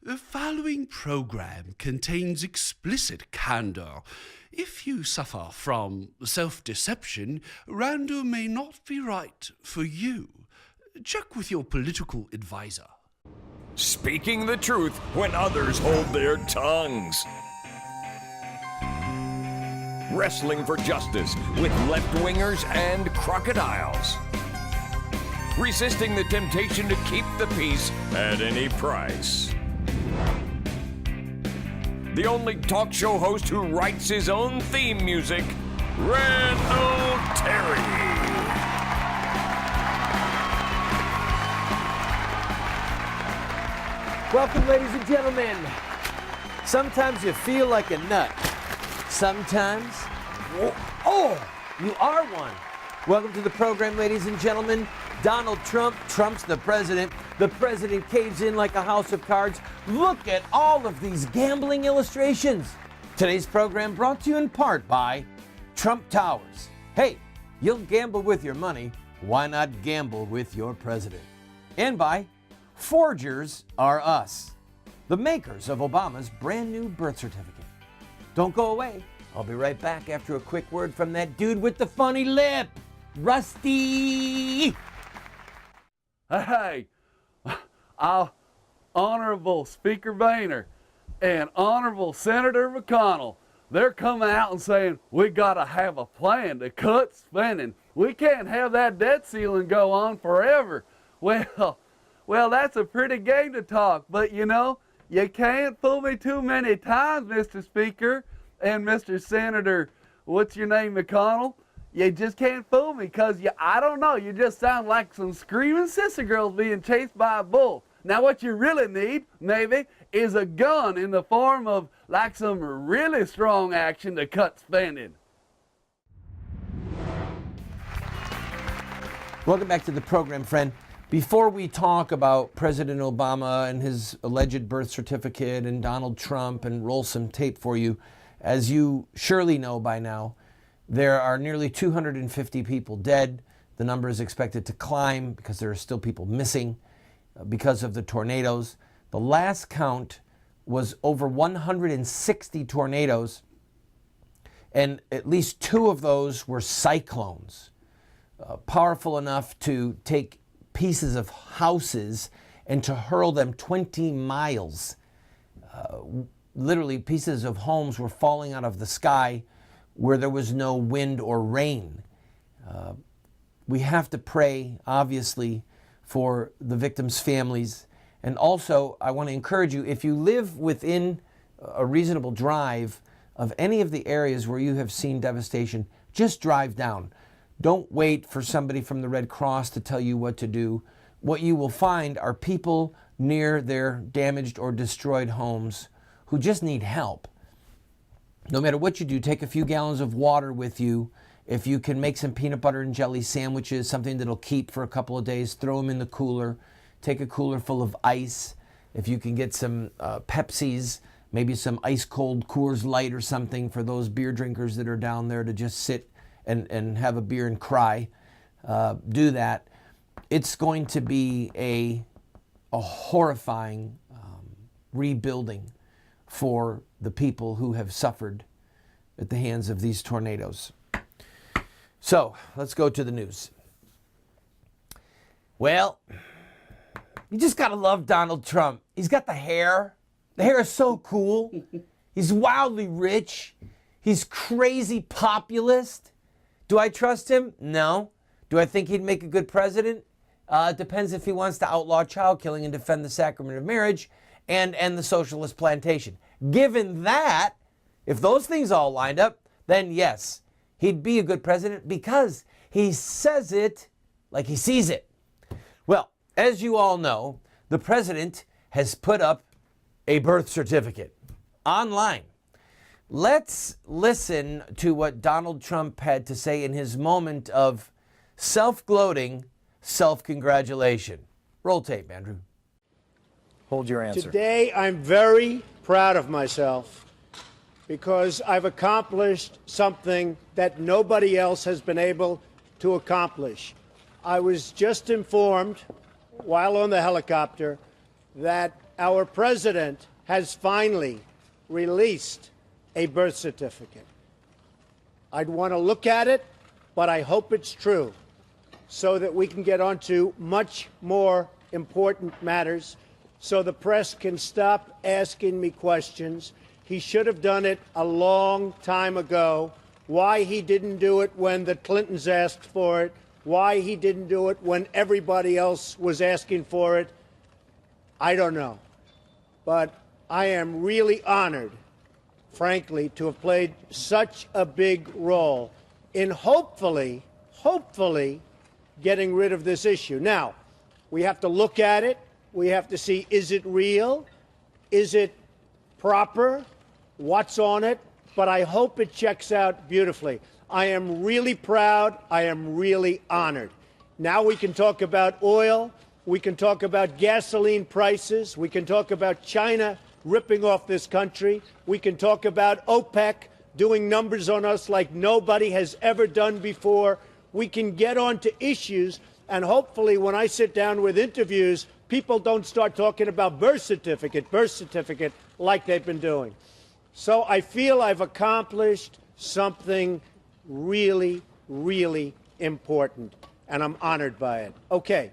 The following program contains explicit candor. If you suffer from self-deception, Randall may not be right for you. Check with your political advisor. Speaking the truth when others hold their tongues. Wrestling for justice with left-wingers and crocodiles. Resisting the temptation to keep the peace at any price. The only talk show host who writes his own theme music, Randall Terry. Welcome, ladies and gentlemen. Sometimes you feel like a nut. Sometimes, you are one. Welcome to the program, ladies and gentlemen. Donald Trump trumps the president. The president caves in like a house of cards. Look at all of these gambling illustrations. Today's program brought to you in part by Trump Towers. Hey, you'll gamble with your money. Why not gamble with your president? And by Forgers Are Us, the makers of Obama's brand new birth certificate. Don't go away. I'll be right back after a quick word from that dude with the funny lip, Rusty. Hey, Honorable Speaker Boehner and Honorable Senator McConnell, they're coming out and saying we got to have a plan to cut spending. We can't have that debt ceiling go on forever. Well, that's a pretty game to talk, but you know, you can't fool me too many times, Mr. Speaker and Mr. Senator, what's your name, McConnell? You just can't fool me because, I don't know, you just sound like some screaming sissy girls being chased by a bull. Now what you really need, maybe, is a gun in the form of like some really strong action to cut spending. Welcome back to the program, friend. Before we talk about President Obama and his alleged birth certificate and Donald Trump and roll some tape for you, as you surely know by now, there are nearly 250 people dead. The number is expected to climb because there are still people missing because of the tornadoes. The last count was over 160 tornadoes, and at least 2 of those were cyclones, powerful enough to take pieces of houses and to hurl them 20 miles. Literally, pieces of homes were falling out of the sky where there was no wind or rain. We have to pray, obviously, for the victims' families. And also, I want to encourage you, if you live within a reasonable drive of any of the areas where you have seen devastation, just drive down. Don't wait for somebody from the Red Cross to tell you what to do. What you will find are people near their damaged or destroyed homes who just need help. No matter what you do, take a few gallons of water with you. If you can make some peanut butter and jelly sandwiches, something that'll keep for a couple of days, throw them in the cooler. Take a cooler full of ice. If you can get some Pepsis, maybe some ice cold Coors Light or something for those beer drinkers that are down there to just sit and have a beer and cry, do that. It's going to be a horrifying rebuilding for the people who have suffered at the hands of these tornadoes. So, let's go to the news. Well, you just gotta love Donald Trump. He's got the hair. The hair is so cool. He's wildly rich. He's crazy populist. Do I trust him? No. Do I think he'd make a good president? It depends if he wants to outlaw child killing and defend the sacrament of marriage and end the socialist plantation. Given that, if those things all lined up, then yes, he'd be a good president because he says it like he sees it. Well, as you all know, the president has put up a birth certificate online. Let's listen to what Donald Trump had to say in his moment of self-gloating, self-congratulation. Roll tape, Andrew. Hold your answer. Today, I'm very proud of myself because I've accomplished something that nobody else has been able to accomplish. I was just informed while on the helicopter that our president has finally released a birth certificate. I'd want to look at it, but I hope it's true so that we can get on to much more important matters, so the press can stop asking me questions. He should have done it a long time ago. Why he didn't do it when the Clintons asked for it, why he didn't do it when everybody else was asking for it, I don't know. But I am really honored, frankly, to have played such a big role in hopefully getting rid of this issue. Now, we have to look at it. We have to see, is it real? Is it proper? What's on it? But I hope it checks out beautifully. I am really proud. I am really honored. Now we can talk about oil. We can talk about gasoline prices. We can talk about China ripping off this country. We can talk about OPEC doing numbers on us like nobody has ever done before. We can get on to issues, and hopefully when I sit down with interviews, people don't start talking about birth certificate, like they've been doing. So I feel I've accomplished something really, really important, and I'm honored by it. Okay.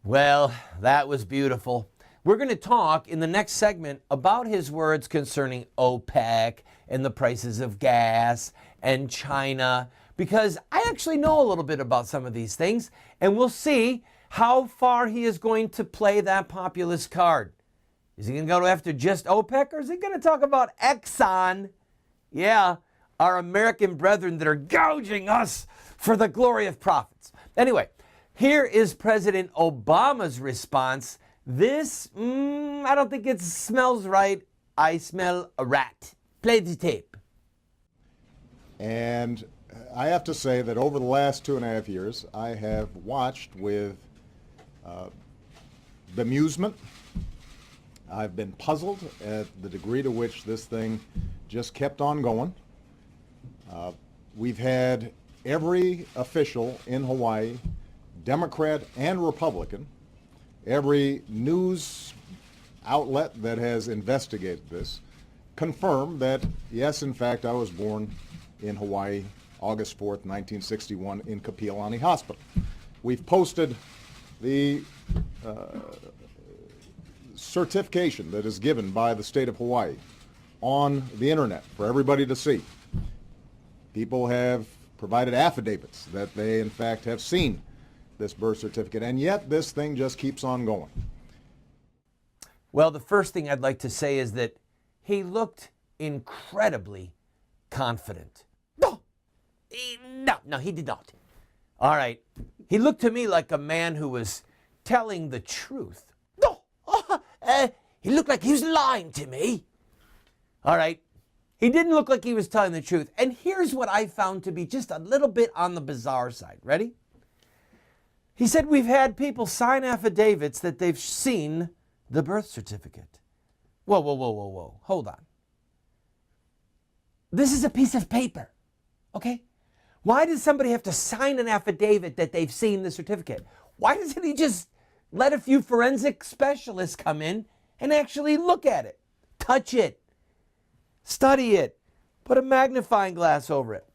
Well, that was beautiful. We're going to talk in the next segment about his words concerning OPEC and the prices of gas and China, because I actually know a little bit about some of these things, and we'll see how far he is going to play that populist card. Is he going to go after just OPEC, or is he going to talk about Exxon? Yeah, our American brethren that are gouging us for the glory of profits. Anyway, here is President Obama's response. This, I don't think it smells right. I smell a rat. Play the tape. And I have to say that over the last 2.5 years, I have watched with bemusement. I've been puzzled at the degree to which this thing just kept on going. We've had every official in Hawaii, Democrat and Republican, every news outlet that has investigated this, confirm that, yes, in fact, I was born in Hawaii, August 4th, 1961, in Kapiolani Hospital. We've posted the certification that is given by the state of Hawaii on the internet for everybody to see. People have provided affidavits that they, in fact, have seen this birth certificate, and yet this thing just keeps on going. Well, the first thing I'd like to say is that he looked incredibly confident. No, he did not. All right. He looked to me like a man who was telling the truth. No, he looked like he was lying to me. All right. He didn't look like he was telling the truth. And here's what I found to be just a little bit on the bizarre side. Ready? He said we've had people sign affidavits that they've seen the birth certificate. Whoa. Hold on. This is a piece of paper, okay? Why does somebody have to sign an affidavit that they've seen the certificate? Why doesn't he just let a few forensic specialists come in and actually look at it, touch it, study it, put a magnifying glass over it?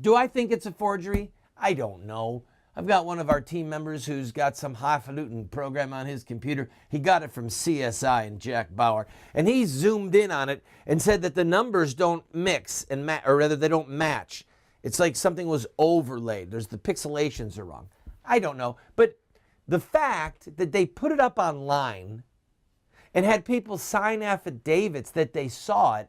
Do I think it's a forgery? I don't know. I've got one of our team members who's got some highfalutin program on his computer. He got it from CSI and Jack Bauer. And he zoomed in on it and said that the numbers don't mix, or rather they don't match. It's like something was overlaid. The pixelations are wrong. I don't know. But the fact that they put it up online and had people sign affidavits that they saw it,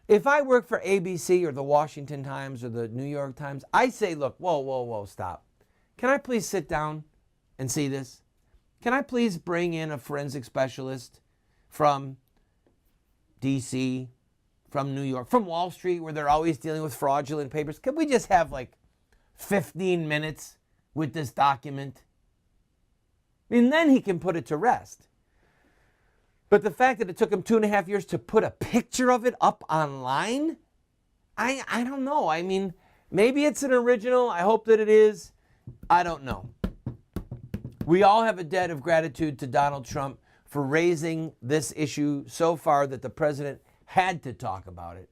if I work for ABC or the Washington Times or the New York Times, I say, look, whoa, stop. Can I please sit down and see this? Can I please bring in a forensic specialist from DC, from New York, from Wall Street, where they're always dealing with fraudulent papers? Can we just have like 15 minutes with this document? And then he can put it to rest. But the fact that it took him 2.5 years to put a picture of it up online, I don't know. I mean, maybe it's an original. I hope that it is. I don't know. We all have a debt of gratitude to Donald Trump for raising this issue so far that the president had to talk about it.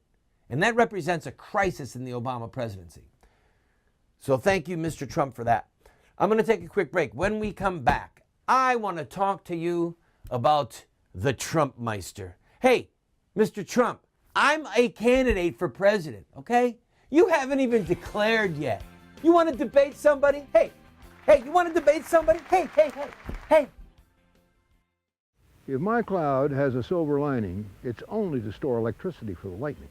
And that represents a crisis in the Obama presidency. So thank you, Mr. Trump, for that. I'm going to take a quick break. When we come back, I want to talk to you about the Trumpmeister. Hey, Mr. Trump, I'm a candidate for president, okay? You haven't even declared yet. You want to debate somebody? Hey, you want to debate somebody? Hey. If my cloud has a silver lining, it's only to store electricity for the lightning.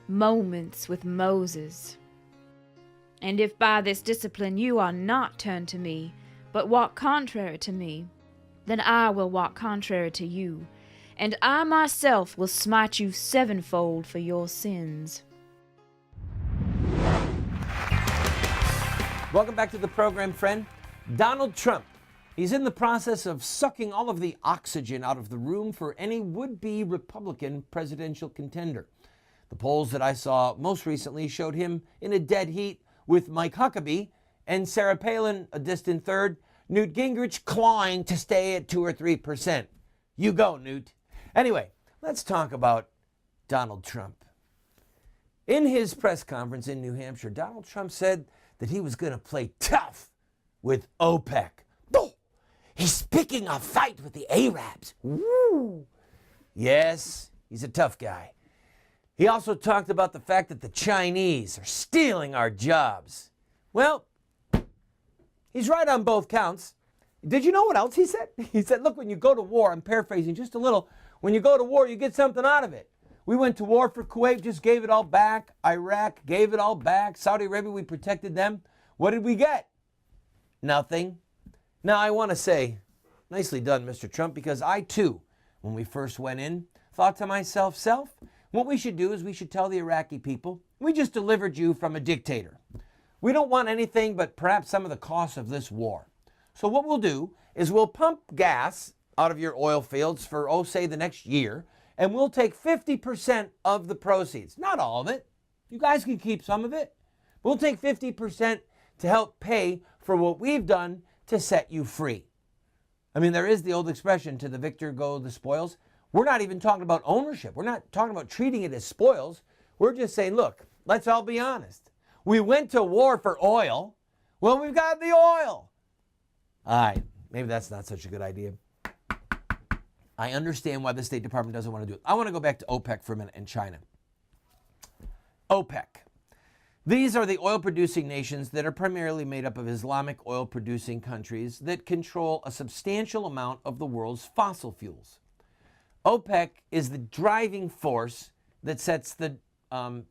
Moments with Moses. And if by this discipline you are not turned to me, but walk contrary to me, then I will walk contrary to you, and I myself will smite you sevenfold for your sins. Welcome back to the program, friend. Donald Trump. He's in the process of sucking all of the oxygen out of the room for any would-be Republican presidential contender. The polls that I saw most recently showed him in a dead heat with Mike Huckabee and Sarah Palin a distant third, Newt Gingrich clawing to stay at 2 or 3%. You go, Newt. Anyway, let's talk about Donald Trump. In his press conference in New Hampshire, Donald Trump said that he was going to play tough with OPEC. Oh, he's picking a fight with the Arabs. Woo! Yes, he's a tough guy. He also talked about the fact that the Chinese are stealing our jobs. Well, he's right on both counts. Did you know what else he said? He said, look, when you go to war, I'm paraphrasing just a little, when you go to war, you get something out of it. We went to war for Kuwait, just gave it all back. Iraq gave it all back. Saudi Arabia, we protected them. What did we get? Nothing. Now, I want to say, nicely done, Mr. Trump, because I, too, when we first went in, thought to myself, what we should do is we should tell the Iraqi people, we just delivered you from a dictator. We don't want anything but perhaps some of the costs of this war. So what we'll do is we'll pump gas out of your oil fields for, say, the next year, and we'll take 50% of the proceeds. Not all of it. You guys can keep some of it. We'll take 50% to help pay for what we've done to set you free. I mean, there is the old expression, to the victor go the spoils. We're not even talking about ownership. We're not talking about treating it as spoils. We're just saying, look, let's all be honest. We went to war for oil. Well, we've got the oil. All right, maybe that's not such a good idea. I understand why the State Department doesn't want to do it. I want to go back to OPEC for a minute and China. OPEC. These are the oil-producing nations that are primarily made up of Islamic oil-producing countries that control a substantial amount of the world's fossil fuels. OPEC is the driving force that sets the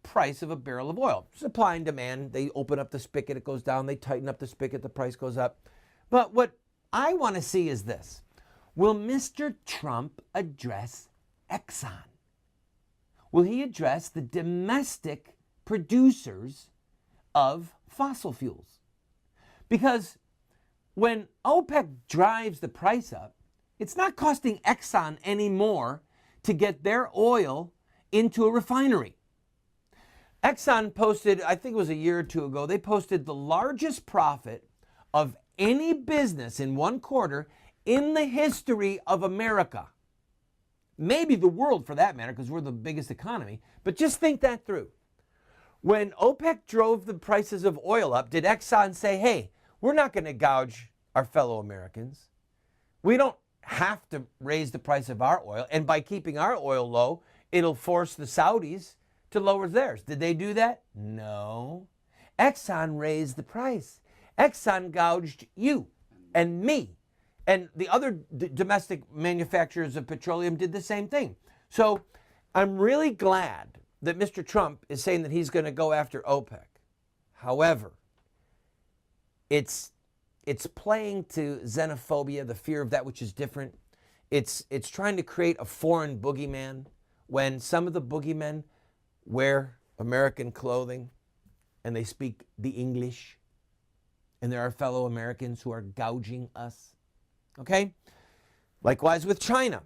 price of a barrel of oil. Supply and demand, they open up the spigot, it goes down, they tighten up the spigot, the price goes up. But what I want to see is this. Will Mr. Trump address Exxon? Will he address the domestic producers of fossil fuels? Because when OPEC drives the price up, it's not costing Exxon anymore to get their oil into a refinery. Exxon posted, I think it was a year or two ago, they posted the largest profit of any business in one quarter in the history of America. Maybe the world for that matter, because we're the biggest economy. But just think that through. When OPEC drove the prices of oil up, did Exxon say, hey, we're not going to gouge our fellow Americans. We don't have to raise the price of our oil. And by keeping our oil low, it'll force the Saudis to lower theirs. Did they do that? No. Exxon raised the price. Exxon gouged you and me. And the other domestic manufacturers of petroleum did the same thing. So I'm really glad that Mr. Trump is saying that he's going to go after OPEC. However, it's playing to xenophobia, the fear of that which is different. It's trying to create a foreign boogeyman when some of the boogeymen wear American clothing and they speak the English, and there are fellow Americans who are gouging us. Okay? Likewise with China.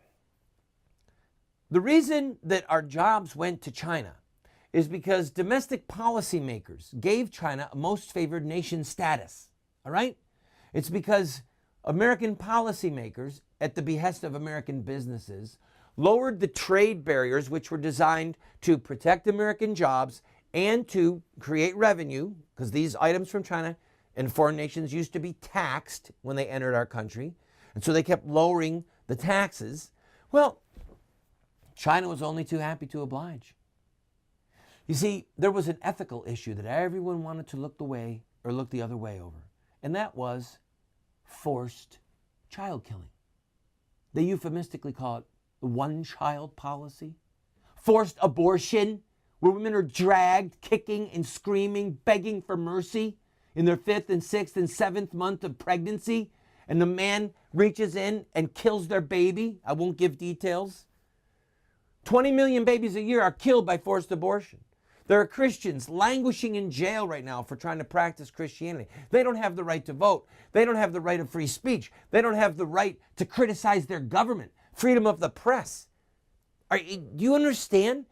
The reason that our jobs went to China is because domestic policymakers gave China a most favored nation status. All right? It's because American policymakers, at the behest of American businesses, lowered the trade barriers which were designed to protect American jobs and to create revenue, because these items from China and foreign nations used to be taxed when they entered our country. And so they kept lowering the taxes. Well, China was only too happy to oblige. You see, there was an ethical issue that everyone wanted to look the other way over. And that was forced child killing. They euphemistically call it the one-child policy. Forced abortion, where women are dragged, kicking and screaming, begging for mercy in their 5th and 6th and 7th month of pregnancy. And the man reaches in and kills their baby. I won't give details. 20 million babies a year are killed by forced abortion. There are Christians languishing in jail right now for trying to practice Christianity. They don't have the right to vote. They don't have the right of free speech. They don't have the right to criticize their government. Freedom of the press. Do you understand?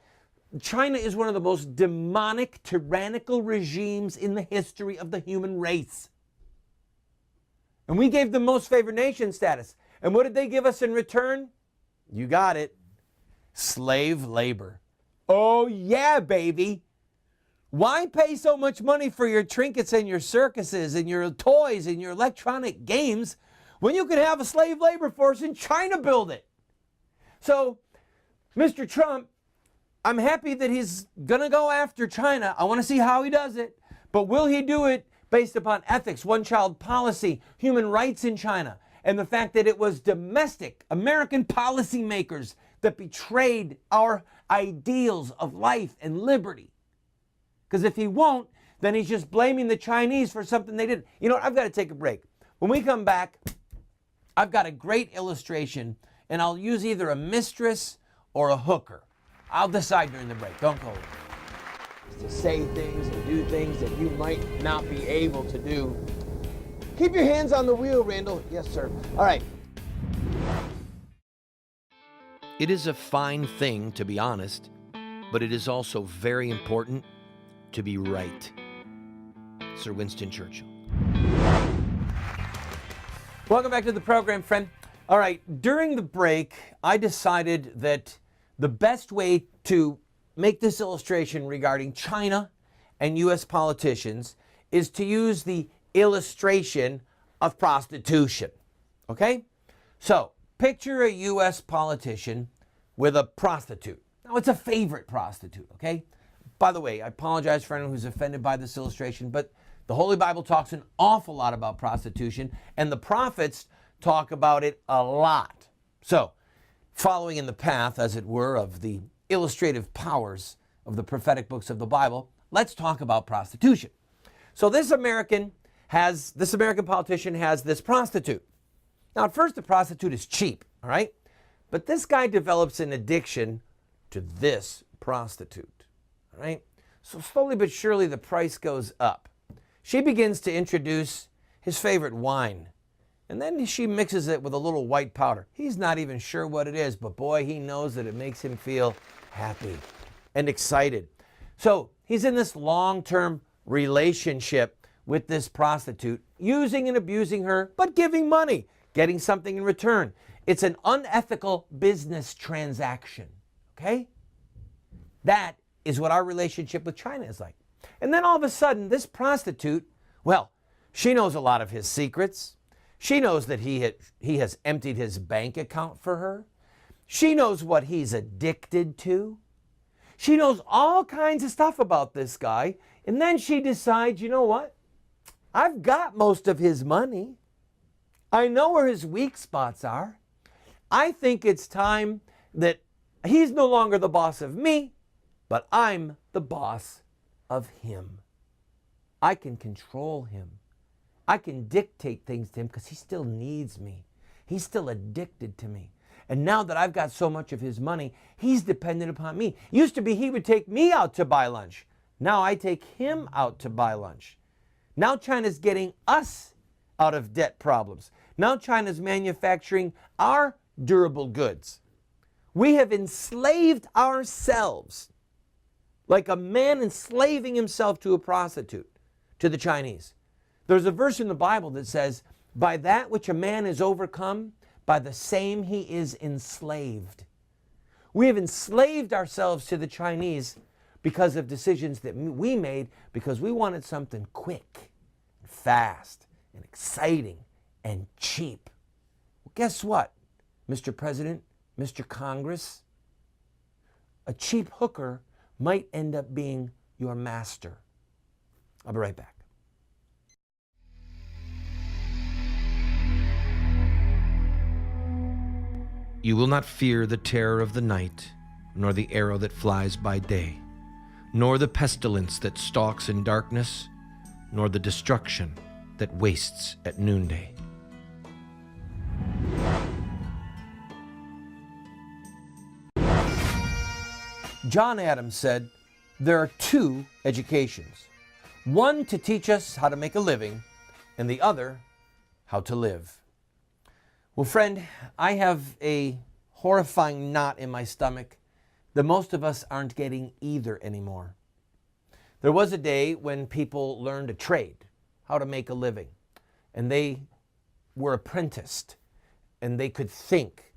China is one of the most demonic, tyrannical regimes in the history of the human race. And we gave them most favored nation status. And what did they give us in return? You got it. Slave labor. Oh yeah, baby. Why pay so much money for your trinkets and your circuses and your toys and your electronic games when you could have a slave labor force in China build it? So, Mr. Trump, I'm happy that he's going to go after China. I want to see how he does it. But will he do it based upon ethics, one-child policy, human rights in China, and the fact that it was domestic American policymakers that betrayed our ideals of life and liberty? Because if he won't, then he's just blaming the Chinese for something they did. You know what? I've got to take a break. When we come back, I've got a great illustration, and I'll use either a mistress or a hooker. I'll decide during the break. Don't go. To say things and do things that you might not be able to do. Keep your hands on the wheel, Randall. Yes, sir. All right. It is a fine thing to be honest, but it is also very important to be right. Sir Winston Churchill. Welcome back to the program, friend. All right, during the break, I decided that the best way to make this illustration regarding China and U.S. politicians is to use the illustration of prostitution. Okay? So, picture a U.S. politician with a prostitute. Now, it's a favorite prostitute, okay? By the way, I apologize for anyone who's offended by this illustration, but the Holy Bible talks an awful lot about prostitution, and the prophets talk about it a lot. So, following in the path, as it were, of the illustrative powers of the prophetic books of the Bible, let's talk about prostitution. So this American politician has this prostitute. Now, at first, the prostitute is cheap, all right? But this guy develops an addiction to this prostitute, all right? So slowly but surely, the price goes up. She begins to introduce his favorite wine, and then she mixes it with a little white powder. He's not even sure what it is, but boy, he knows that it makes him feel happy and excited. So he's in this long-term relationship with this prostitute, using and abusing her, but giving money, getting something in return. It's an unethical business transaction, okay? That is what our relationship with China is like. And then all of a sudden, this prostitute, well, she knows a lot of his secrets. She knows that he has emptied his bank account for her. She knows what he's addicted to. She knows all kinds of stuff about this guy. And then she decides, you know what? I've got most of his money. I know where his weak spots are. I think it's time that he's no longer the boss of me, but I'm the boss of him. I can control him. I can dictate things to him because he still needs me. He's still addicted to me. And now that I've got so much of his money, he's dependent upon me. Used to be he would take me out to buy lunch. Now I take him out to buy lunch. Now China's getting us out of debt problems. Now China's manufacturing our durable goods. We have enslaved ourselves like a man enslaving himself to a prostitute, to the Chinese. There's a verse in the Bible that says, by that which a man is overcome, by the same he is enslaved. We have enslaved ourselves to the Chinese because of decisions that we made because we wanted something quick, and fast, and exciting, and cheap. Well, guess what, Mr. President, Mr. Congress? A cheap hooker might end up being your master. I'll be right back. You will not fear the terror of the night, nor the arrow that flies by day, nor the pestilence that stalks in darkness, nor the destruction that wastes at noonday. John Adams said, there are two educations, one to teach us how to make a living, and the other how to live. Well, friend, I have a horrifying knot in my stomach that most of us aren't getting either anymore. There was a day when people learned a trade, how to make a living, and they were apprenticed, and they could think,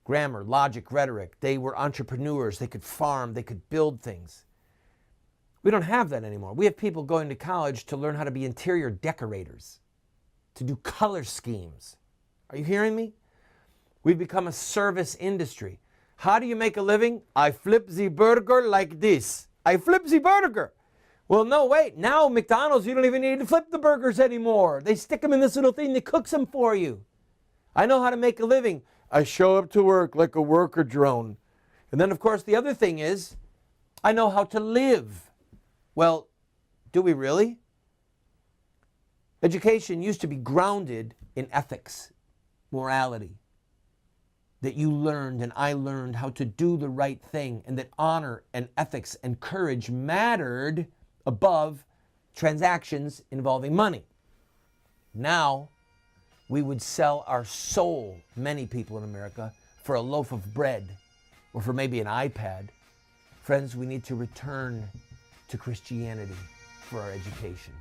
grammar, logic, rhetoric. They were entrepreneurs. They could farm. They could build things. We don't have that anymore. We have people going to college to learn how to be interior decorators, to do color schemes. Are you hearing me? We've become a service industry. How do you make a living? I flip the burger like this. I flip the burger. Well, no, wait. Now McDonald's, you don't even need to flip the burgers anymore. They stick them in this little thing that cooks them for you. I know how to make a living. I show up to work like a worker drone. And then, of course, the other thing is, I know how to live. Well, do we really? Education used to be grounded in ethics, morality, that you learned and I learned how to do the right thing, and that honor and ethics and courage mattered above transactions involving money. Now, we would sell our soul, many people in America, for a loaf of bread or for maybe an iPad. Friends, we need to return to Christianity for our education.